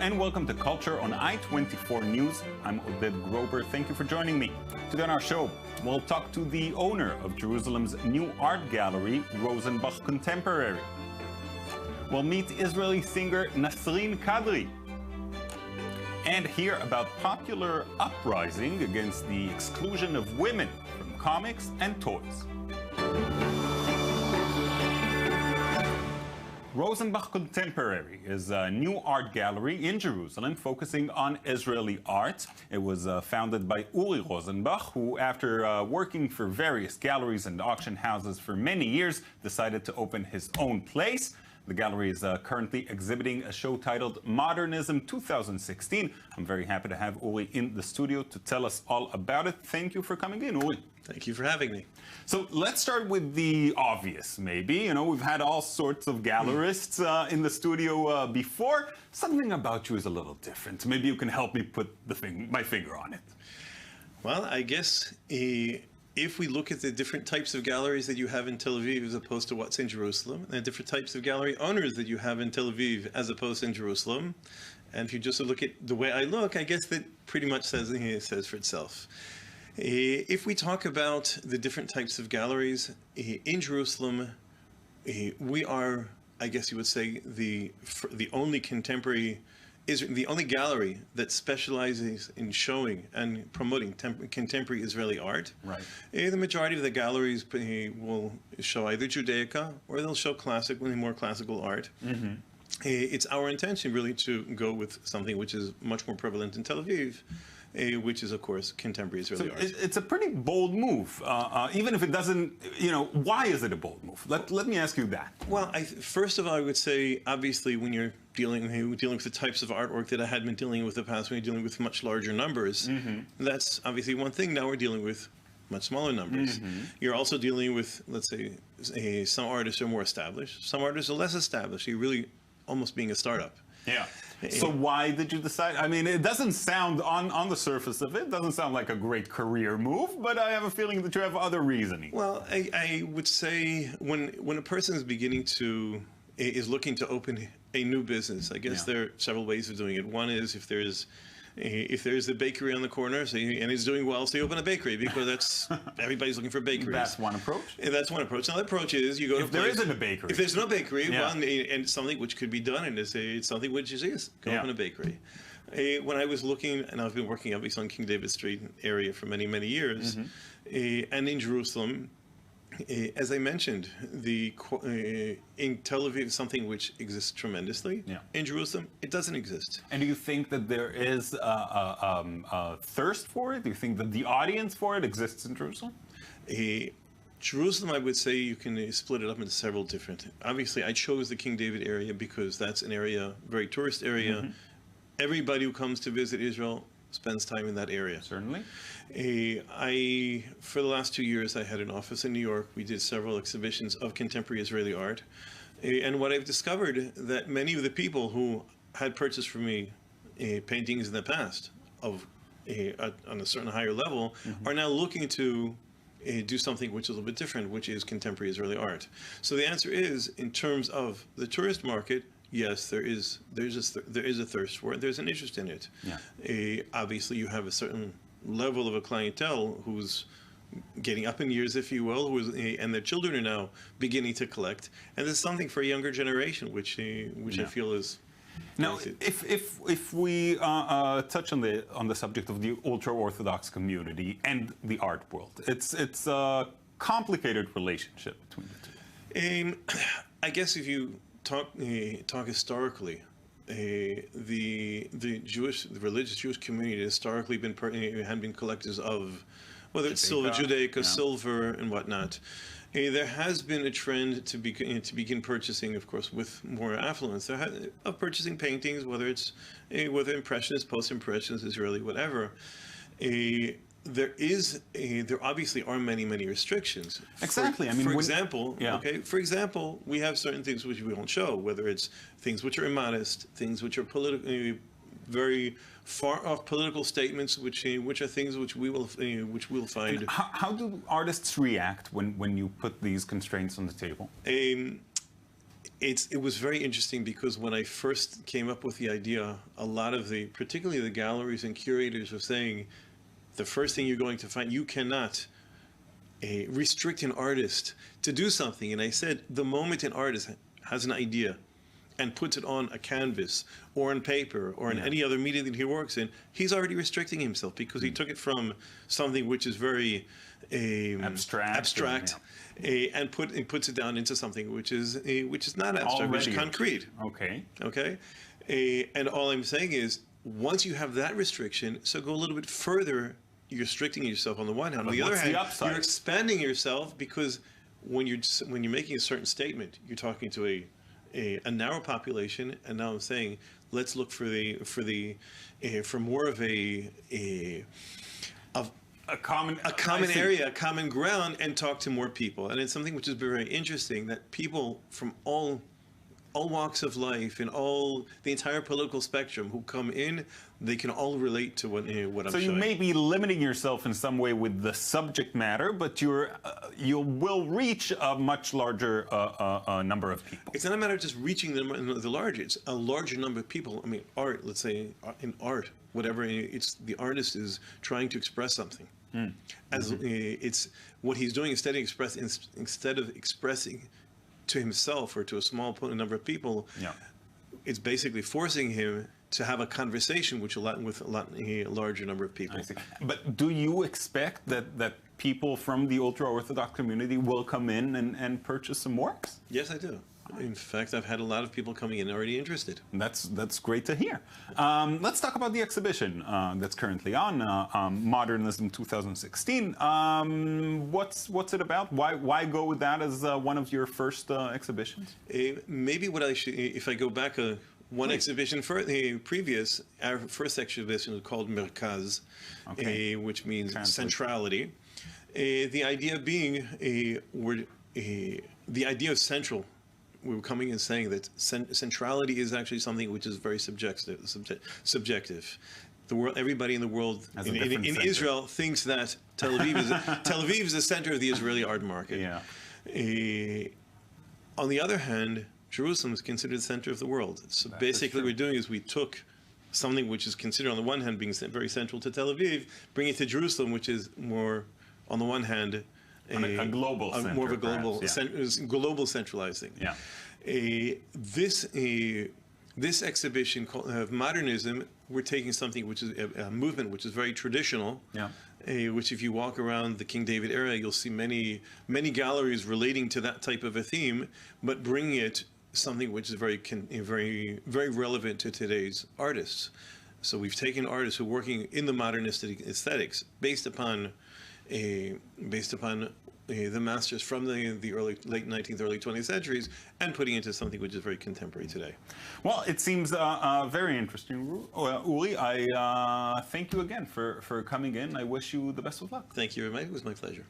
and welcome to Culture on I24News. I'm Oded Grober. Thank you for joining me. Today on our show, we'll talk to the owner of Jerusalem's new art gallery, Rosenbach Contemporary. We'll meet Israeli singer Nasreen Kadri and hear about popular uprising against the exclusion of women from comics and toys. Rosenbach Contemporary is a new art gallery in Jerusalem focusing on Israeli art. It was founded by Uri Rosenbach, who, after working for various galleries and auction houses for many years, decided to open his own place. The gallery is currently exhibiting a show titled Modernism 2016. I'm very happy to have Uri in the studio to tell us all about it. Thank you for coming in, Uri. Thank you for having me. So let's start with the obvious, maybe. You know, we've had all sorts of gallerists in the studio before. Something about you is a little different. Maybe you can help me put my finger on it. Well, I guess if we look at the different types of galleries that you have in Tel Aviv as opposed to what's in Jerusalem, and the different types of gallery owners that you have in Tel Aviv as opposed to in Jerusalem, and if you just look at the way I look, I guess that pretty much says for itself. If we talk about the different types of galleries in Jerusalem, we are, I guess you would say, the only the only gallery that specializes in showing and promoting contemporary Israeli art. Right. The majority of the galleries will show either Judaica or they'll show more classical art. Mm-hmm. It's our intention really to go with something which is much more prevalent in Tel Aviv, which is, of course, contemporary Israeli art. It's a pretty bold move, even if it doesn't, why is it a bold move? Let me ask you that. Well, first of all, I would say, obviously, when you're dealing with the types of artwork that I had been dealing with in the past, when you're dealing with much larger numbers, mm-hmm. That's obviously one thing. Now we're dealing with much smaller numbers. Mm-hmm. You're also dealing with, let's say, some artists are more established, some artists are less established. You're really almost being a startup. Yeah. So why did you decide? I mean, it doesn't sound, on the surface of it, doesn't sound like a great career move, but I have a feeling that you have other reasoning. Well, I would say when a person is looking to open a new business, I guess there are several ways of doing it. One is if there's the bakery on the corner, and it's doing well, so you open a bakery because everybody's looking for bakeries. That's one approach. That's one approach. Another approach is you go to if there isn't a bakery. If there's no bakery, well, and something which could be done, and it's something which is go open a bakery. When I was looking, and I've been working obviously on King David Street area for many, many years, mm-hmm. And in Jerusalem, as I mentioned, in Tel Aviv, something which exists tremendously. Yeah. In Jerusalem, it doesn't exist. And do you think that there is a thirst for it? Do you think that the audience for it exists in Jerusalem? Jerusalem, I would say you can split it up into several different. Obviously, I chose the King David area because that's an area, very tourist area. Mm-hmm. Everybody who comes to visit Israel spends time in that area. Certainly. For the last 2 years, I had an office in New York. We did several exhibitions of contemporary Israeli art. And what I've discovered that many of the people who had purchased from me paintings in the past on a certain higher level mm-hmm. are now looking to do something which is a little bit different, which is contemporary Israeli art. So the answer is, in terms of the tourist market, yes, there is a thirst for it. There's an interest in it. Yeah. Obviously, you have a certain level of a clientele who's getting up in years, if you will, and their children are now beginning to collect. And there's something for a younger generation, which I feel is. Now, if we touch on the subject of the ultra-Orthodox community and the art world, it's a complicated relationship between the two. I guess if you talk historically, the religious Jewish community historically had been collectors of, whether it's silver, Judaica, silver, and whatnot. There has been a trend to begin purchasing, of course, with more affluence, of purchasing paintings, whether whether impressionist, post-impressionist, Israeli, whatever. There obviously are many restrictions. Exactly. For example, we have certain things which we don't show, whether it's things which are immodest, things which are very far off political statements, which are things which we'll find. And how do artists react when you put these constraints on the table? it was very interesting because when I first came up with the idea, a lot of particularly the galleries and curators were saying, the first thing you're going to find, you cannot restrict an artist to do something. And I said, the moment an artist has an idea and puts it on a canvas or on paper or in any other media that he works in, he's already restricting himself because he took it from something which is very abstract and puts it down into something which is not abstract, which is concrete. Okay. And all I'm saying is, once you have that restriction, so go a little bit further. You're restricting yourself on the one hand. On the other hand, you're expanding yourself because when you're making a certain statement, you're talking to a narrow population, and now I'm saying let's look for more of a common area, a common ground, and talk to more people. And it's something which is very interesting, that people from all walks of life and the entire political spectrum who come in, they can all relate to what I'm showing. So you may be limiting yourself in some way with the subject matter, but you will reach a much larger number of people. It's not a matter of just reaching the larger. It's a larger number of people. I mean, art. Let's say in art, whatever. It's the artist is trying to express something. It's what he's doing instead of expressing to himself or to a small number of people, it's basically forcing him to have a conversation with a larger number of people. But do you expect that people from the ultra-Orthodox community will come in and purchase some works? Yes, I do. In fact, I've had a lot of people coming in already interested. That's great to hear. Let's talk about the exhibition that's currently on, Modernism 2016. What's it about? Why go with that as one of your first exhibitions? Maybe what I should, if I go back one exhibition previous, our first exhibition was called Merkaz, which means centrality. The idea being the idea of central. We were coming and saying that centrality is actually something which is very subjective. The world, everybody in the world, in Israel, thinks that Tel Aviv is the center of the Israeli art market. On the other hand, Jerusalem is considered the center of the world. So basically, what we're doing is we took something which is considered on the one hand being very central to Tel Aviv, bring it to Jerusalem, which is more, on the one hand, a global center, more of a global centralizing. This exhibition of modernism, we're taking something which is a movement which is very traditional, which if you walk around the King David area, you'll see many galleries relating to that type of a theme, but bringing it something which is very relevant to today's artists. So we've taken artists who are working in the modernistic aesthetics based upon the masters from the late 19th, early 20th centuries, and putting it into something which is very contemporary today. Well, it seems very interesting, Uri. I thank you again for coming in. I wish you the best of luck. Thank you very much. It was my pleasure.